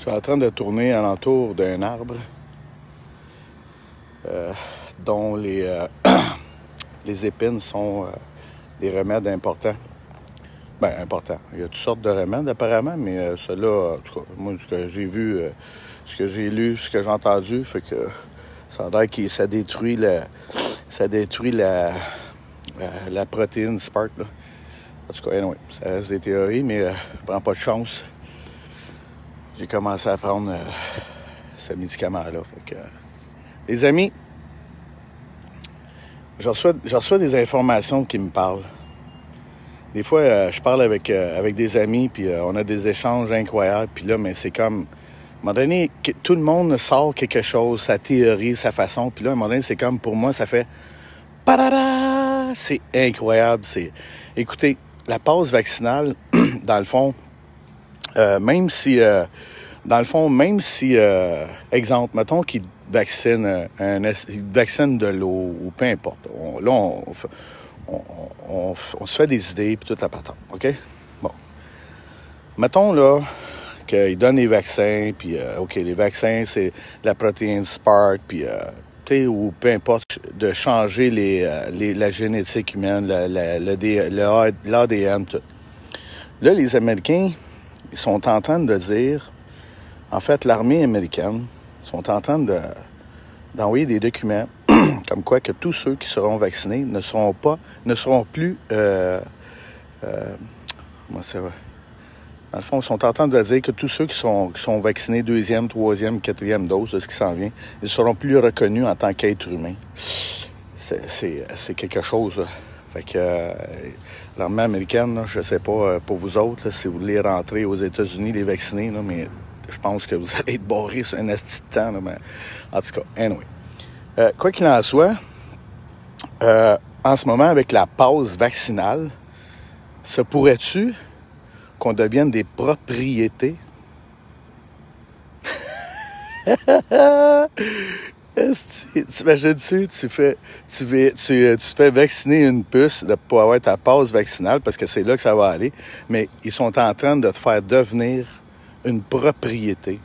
Je suis en train de tourner alentour d'un arbre dont les épines sont des remèdes importants. Ben, importants. Il y a toutes sortes de remèdes apparemment, mais ceux-là, en tout cas, moi, ce que j'ai vu, ce que j'ai lu, ce que j'ai entendu, fait que ça a l'air que ça détruit la protéine Spark, là. En tout cas, anyway, ça reste des théories, mais je prends pas de chance. J'ai commencé à prendre ce médicament-là. Fait que, les amis, je reçois des informations qui me parlent. Des fois, je parle avec des amis, puis on a des échanges incroyables. Puis là, mais c'est comme, à un moment donné, tout le monde sort quelque chose, sa théorie, sa façon. Puis là, à un moment donné, c'est comme, pour moi, ça fait parada! C'est incroyable. Écoutez, la passe vaccinale, dans le fond, même si, exemple, mettons qu'il vaccine de l'eau ou peu importe. On se fait des idées puis toute la patente, OK? Bon. Mettons, là, qu'il donne les vaccins, puis, OK, les vaccins, c'est la protéine Spark, puis, tu sais, ou peu importe, de changer la génétique humaine, l'ADN, tout. Là, les Américains, ils sont en train de dire, en fait, l'armée américaine, sont en train d'envoyer des documents comme quoi que tous ceux qui seront vaccinés ne seront plus comment ça va? Dans le fond, ils sont en train de dire que tous ceux qui sont vaccinés deuxième, troisième, quatrième dose de ce qui s'en vient, ils seront plus reconnus en tant qu'êtres humains. C'est quelque chose, là. Fait que l'armée américaine, là, je sais pas pour vous autres, là, si vous voulez rentrer aux États-Unis, les vacciner, là, mais je pense que vous allez être barrés sur un asti de temps, là, mais en tout cas, anyway. Quoi qu'il en soit, en ce moment, avec la passe vaccinale, se pourrait-tu qu'on devienne des propriétés? T'imagines-tu, tu te fais vacciner une puce pour avoir ta passe vaccinale, parce que c'est là que ça va aller, mais ils sont en train de te faire devenir une propriété.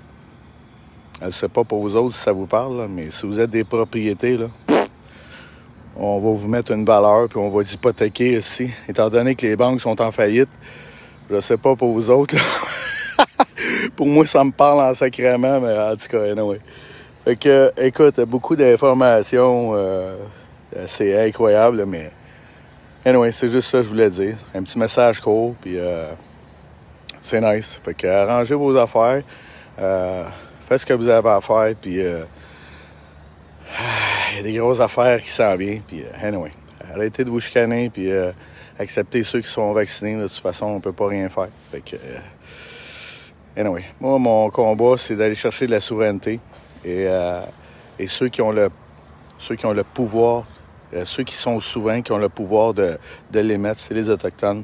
Je ne sais pas pour vous autres si ça vous parle, là, mais si vous êtes des propriétés, là, on va vous mettre une valeur, puis on va hypothéquer aussi. Étant donné que les banques sont en faillite, je sais pas pour vous autres, là. Pour moi, ça me parle en sacrément, mais en tout cas, anyway. Fait que, écoute, beaucoup d'informations, c'est incroyable, mais anyway, c'est juste ça que je voulais dire. Un petit message court, puis c'est nice. Fait que arrangez vos affaires, faites ce que vous avez à faire, puis il y a des grosses affaires qui s'en viennent, puis anyway, arrêtez de vous chicaner, puis acceptez ceux qui sont vaccinés. De toute façon, on peut pas rien faire. Fait que, anyway, moi, mon combat, c'est d'aller chercher de la souveraineté, et ceux qui ont le pouvoir, ceux qui sont souverains, qui ont le pouvoir de l'émettre, c'est les Autochtones.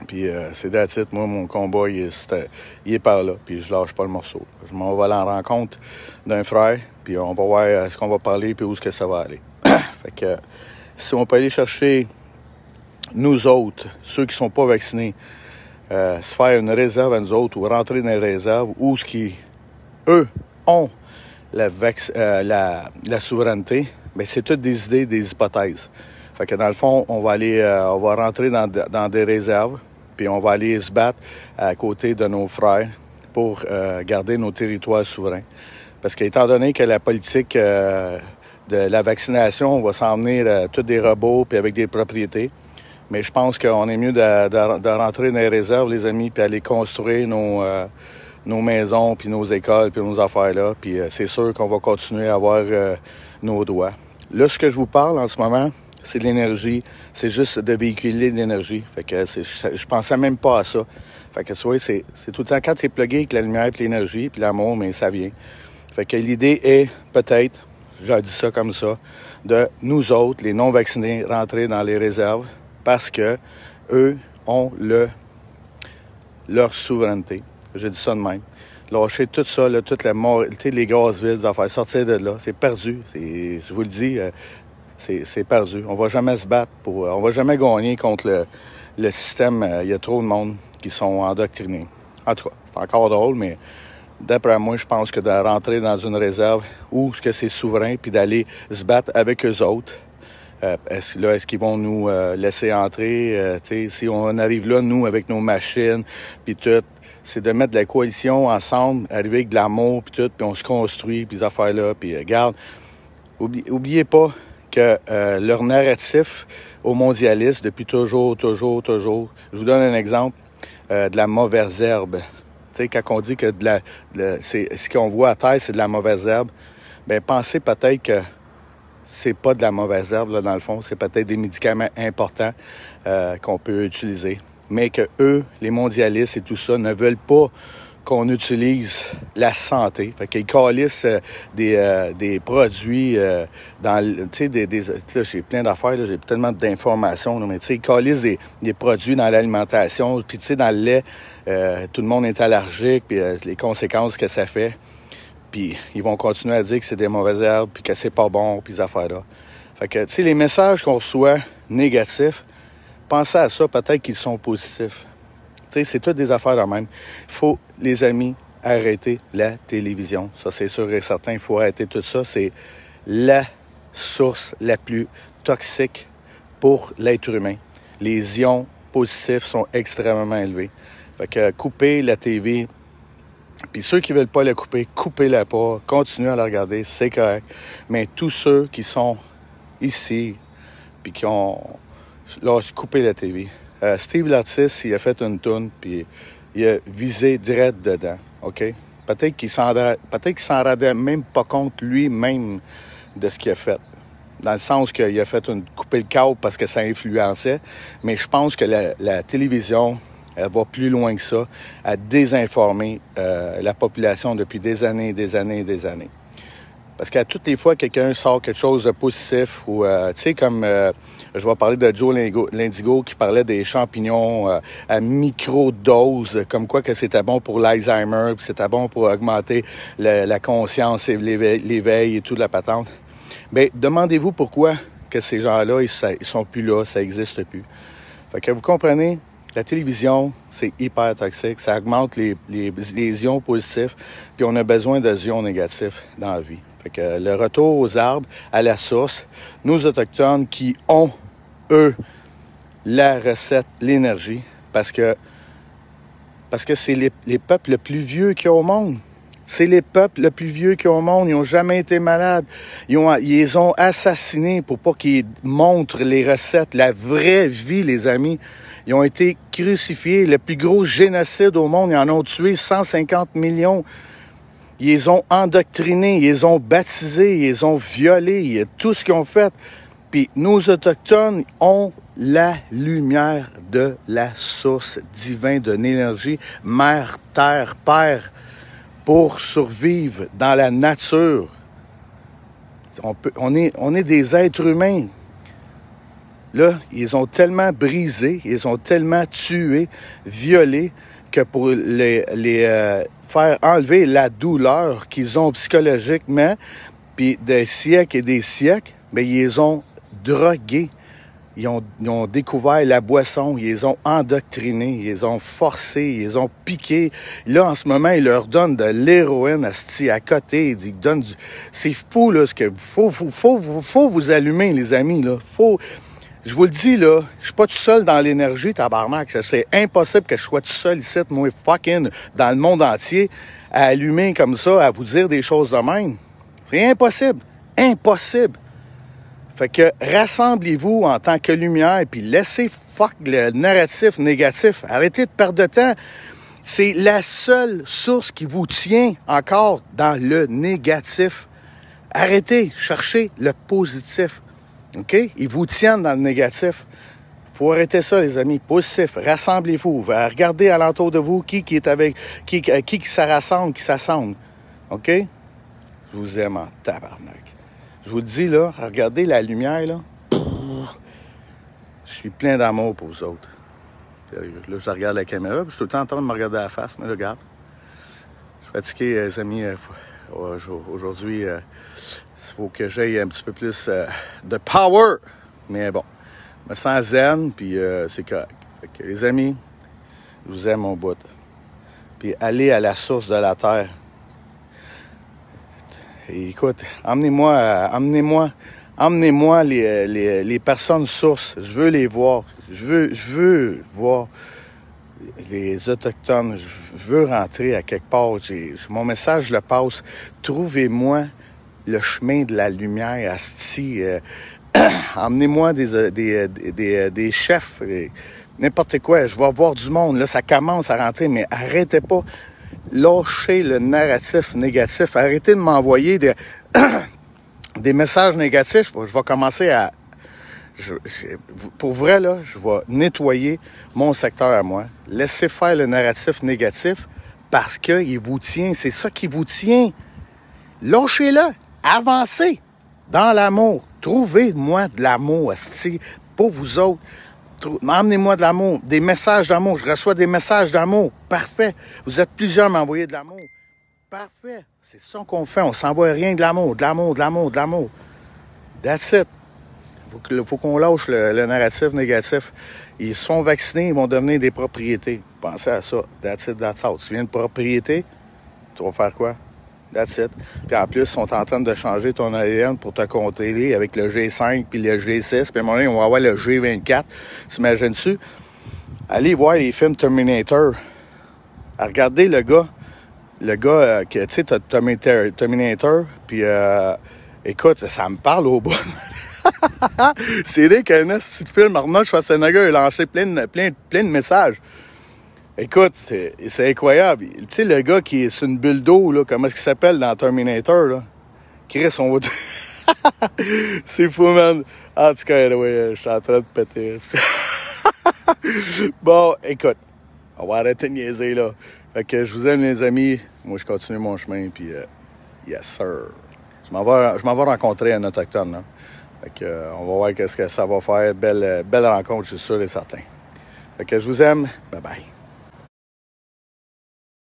Puis c'est that's it. Moi, mon combat, il est par là, puis je lâche pas le morceau. Je m'en vais à la rencontre d'un frère, puis on va voir ce qu'on va parler, puis où est-ce que ça va aller. Fait que si on peut aller chercher, nous autres, ceux qui sont pas vaccinés, se faire une réserve à nous autres, ou rentrer dans les réserves, ou ce qui, eux, ont la souveraineté, bien, c'est toutes des idées, des hypothèses. Fait que dans le fond, on va rentrer dans des réserves, puis on va aller se battre à côté de nos frères pour garder nos territoires souverains. Parce qu'étant donné que la politique de la vaccination, on va s'emmener tous des robots puis avec des propriétés, mais je pense qu'on est mieux de rentrer dans les réserves, les amis, puis aller construire nos maisons, puis nos écoles, puis nos affaires-là. Puis c'est sûr qu'on va continuer à avoir nos droits. Là, ce que je vous parle en ce moment, c'est de l'énergie. C'est juste de véhiculer de l'énergie. Fait que je pensais même pas à ça. Fait que tu vois, c'est tout le temps quand t'es plugué avec la lumière, puis l'énergie, puis l'amour, mais ça vient. Fait que l'idée est peut-être, j'ai dit ça comme ça, de nous autres, les non-vaccinés, rentrer dans les réserves parce que eux ont leur souveraineté. Je dis ça de même. Lâcher tout ça, là, toute la moralité, les grosses villes, en faire sortir de là, c'est perdu. Je vous le dis, c'est perdu. On va jamais se battre on va jamais gagner contre le système. Il y a trop de monde qui sont endoctrinés. En tout cas, c'est encore drôle, mais D'après moi, je pense que de rentrer dans une réserve où ce que c'est souverain, puis d'aller se battre avec eux autres. Est-ce qu'ils vont nous laisser entrer? Si on arrive là, nous, avec nos machines, puis tout, c'est de mettre de la coalition ensemble, arriver avec de l'amour, puis tout, puis on se construit, puis ces affaires-là, puis regarde, oubliez pas que leur narratif aux mondialistes, depuis toujours, je vous donne un exemple, de la mauvaise herbe. Tu sais, quand on dit que ce qu'on voit à terre, c'est de la mauvaise herbe, bien, pensez peut-être que c'est pas de la mauvaise herbe, là, dans le fond. C'est peut-être des médicaments importants qu'on peut utiliser. Mais que eux, les mondialistes et tout ça, ne veulent pas qu'on utilise la santé. Fait qu'ils calissent des produits dans... Tu sais, là, j'ai plein d'affaires, là, j'ai tellement d'informations, là, mais tu sais, ils calissent des produits dans l'alimentation. Puis tu sais, dans le lait, tout le monde est allergique, puis les conséquences que ça fait. Puis ils vont continuer à dire que c'est des mauvaises herbes, puis que c'est pas bon, puis ces affaires-là. Fait que, tu sais, les messages qu'on reçoit négatifs, pensez à ça, peut-être qu'ils sont positifs. Tu sais, c'est toutes des affaires de même. Il faut, les amis, arrêter la télévision. Ça, c'est sûr et certain. Il faut arrêter tout ça. C'est la source la plus toxique pour l'être humain. Les ions positifs sont extrêmement élevés. Fait que couper la TV. Puis ceux qui veulent pas la couper, coupez-la pas, continuez à la regarder, c'est correct. Mais tous ceux qui sont ici, puis qui ont coupé la TV. Steve Lattis, il a fait une toune, puis il a visé direct dedans, OK? Peut-être qu'il s'en rendait même pas compte lui-même de ce qu'il a fait. Dans le sens qu'il a fait couper le câble parce que ça influençait. Mais je pense que la télévision... Elle va plus loin que ça, à désinformer la population depuis des années. Parce qu'à toutes les fois que quelqu'un sort quelque chose de positif, ou, tu sais, comme je vais parler de Joe Lindigo qui parlait des champignons à micro-dose, comme quoi que c'était bon pour l'Alzheimer, puis c'était bon pour augmenter la conscience et l'éveil et toute la patente. Bien, demandez-vous pourquoi que ces gens-là, ils sont plus là, ça n'existe plus. Fait que vous comprenez... La télévision, c'est hyper toxique. Ça augmente les ions positifs, puis on a besoin de ions négatifs dans la vie. Fait que le retour aux arbres, à la source, nos Autochtones qui ont, eux, la recette, l'énergie, parce que c'est les peuples les plus vieux qu'il y a au monde. C'est les peuples les plus vieux qu'il y a au monde. Ils n'ont jamais été malades. Ils les ont assassinés pour pas qu'ils montrent les recettes, la vraie vie, les amis. Ils ont été crucifiés. Le plus gros génocide au monde, ils en ont tué 150 millions. Ils les ont endoctrinés, ils les ont baptisés, ils les ont violés, tout ce qu'ils ont fait. Puis nos Autochtones ont la lumière de la source divine de l'énergie, mère, terre, père, pour survivre dans la nature. On est des êtres humains. Là, ils ont tellement brisé, ils ont tellement tué, violé, que pour les faire enlever la douleur qu'ils ont psychologiquement, puis des siècles et des siècles, bien, ils les ont drogués. Ils ont découvert la boisson, ils les ont endoctrinés, ils les ont forcés, ils les ont piqués. Là, en ce moment, ils leur donnent de l'héroïne à côté. Ils donnent c'est fou, là, ce que faut vous allumer, les amis, là. Je vous le dis, là, je suis pas tout seul dans l'énergie, tabarnak. C'est impossible que je sois tout seul ici, moi, fucking, dans le monde entier, à allumer comme ça, à vous dire des choses de même. C'est impossible. Impossible. Fait que rassemblez-vous en tant que lumière, puis laissez le narratif négatif. Arrêtez de perdre de temps. C'est la seule source qui vous tient encore dans le négatif. Arrêtez, cherchez le positif. OK? Ils vous tiennent dans le négatif. Faut arrêter ça, les amis. Positif. Rassemblez-vous. Regardez alentour de vous qui est avec, qui se rassemble, qui s'assemble. OK? Je vous aime en tabarnak. Je vous le dis, là, regardez la lumière, là. Je suis plein d'amour pour vous autres. Là, je regarde la caméra, puis je suis tout le temps en train de me regarder à la face, mais là, regarde. Je suis fatigué, les amis. Aujourd'hui, il faut que j'aille un petit peu plus de power. Mais bon, je me sens zen, puis c'est correct. Fait que, les amis, je vous aime, mon bout. Puis allez à la source de la terre. écoute, emmenez-moi les personnes sources. Je veux les voir. Je veux voir les Autochtones. Je veux rentrer à quelque part. Mon message, je le passe. Trouvez-moi le chemin de la lumière, asti. Emmenez-moi des chefs, n'importe quoi. Je vais voir du monde. Là, ça commence à rentrer, mais arrêtez pas. Lâchez le narratif négatif. Arrêtez de m'envoyer des messages négatifs. Je vais commencer à... pour vrai, là, je vais nettoyer mon secteur à moi. Laissez faire le narratif négatif parce qu'il vous tient. C'est ça qui vous tient. Lâchez-le. Avancez dans l'amour. Trouvez-moi de l'amour, asti, pour vous autres. Emmenez-moi de l'amour, des messages d'amour. Je reçois des messages d'amour. Parfait. Vous êtes plusieurs à m'envoyer de l'amour. Parfait. C'est ça qu'on fait. On s'envoie rien de l'amour, de l'amour, de l'amour, de l'amour. That's it. Faut qu'on lâche le narratif négatif. Ils sont vaccinés, ils vont devenir des propriétés. Pensez à ça. That's it, that's out. Tu viens de propriété, tu vas faire quoi? That's it. Puis en plus, ils sont en train de changer ton ADN pour te compter avec le G5 puis le G6. Puis à un moment donné, on va avoir le G24. T'imagines-tu? Allez voir les films Terminator. Regardez le gars que, tu sais, t'as Terminator. Puis écoute, ça me parle au bout. C'est dès qu'un petit film, Arnold Schwarzenegger a lancé plein de messages. Écoute, c'est incroyable. Tu sais, le gars qui est sur une bulle d'eau, là, comment est-ce qu'il s'appelle dans Terminator, là? Chris, on va... C'est fou, man. En tout cas, ouais, je suis en train de péter. Bon, écoute, on va arrêter de niaiser, là. Fait que je vous aime, les amis. Moi, je continue mon chemin, puis yes, sir. Je m'en vais rencontrer un Autochtone, là. Fait que, on va voir qu'est-ce que ça va faire. Belle rencontre, je suis sûr et certain. Fait que je vous aime. Bye-bye.